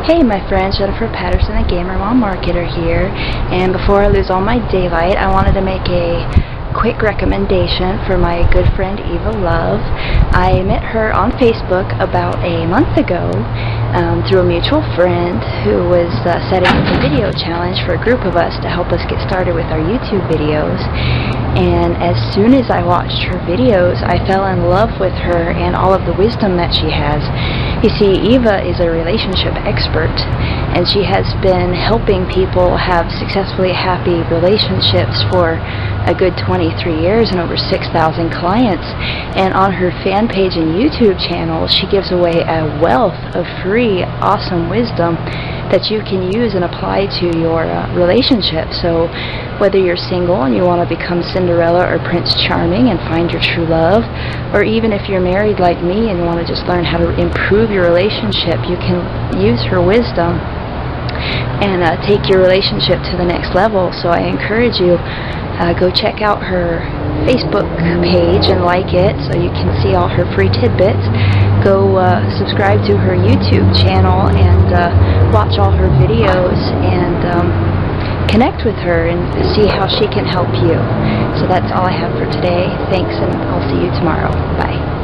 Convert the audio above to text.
Hey my friends, Jennifer Patterson, the Gamer Mom Marketer here, and before I lose all my daylight, I wanted to make a quick recommendation for my good friend Eva Love. I met her on Facebook about a month ago through a mutual friend who was setting up a video challenge for a group of us to help us get started with our YouTube videos. And as soon as I watched her videos, I fell in love with her and all of the wisdom that she has. You see, Eva is a relationship expert, and she has been helping people have successfully happy relationships for a good 23 years and over 6,000 clients. And on her fan page and YouTube channel, she gives away a wealth of free, awesome wisdom that you can use and apply to your relationship. So whether you're single and you want to become Cinderella or Prince Charming and find your true love, or even if you're married like me and want to just learn how to improve your relationship, you can use her wisdom and take your relationship to the next level. So I encourage you, go check out her Facebook page and like it so you can see all her free tidbits. Go subscribe to her YouTube channel and watch all her videos and connect with her and see how she can help you. So that's all I have for today. Thanks, and I'll see you tomorrow. Bye.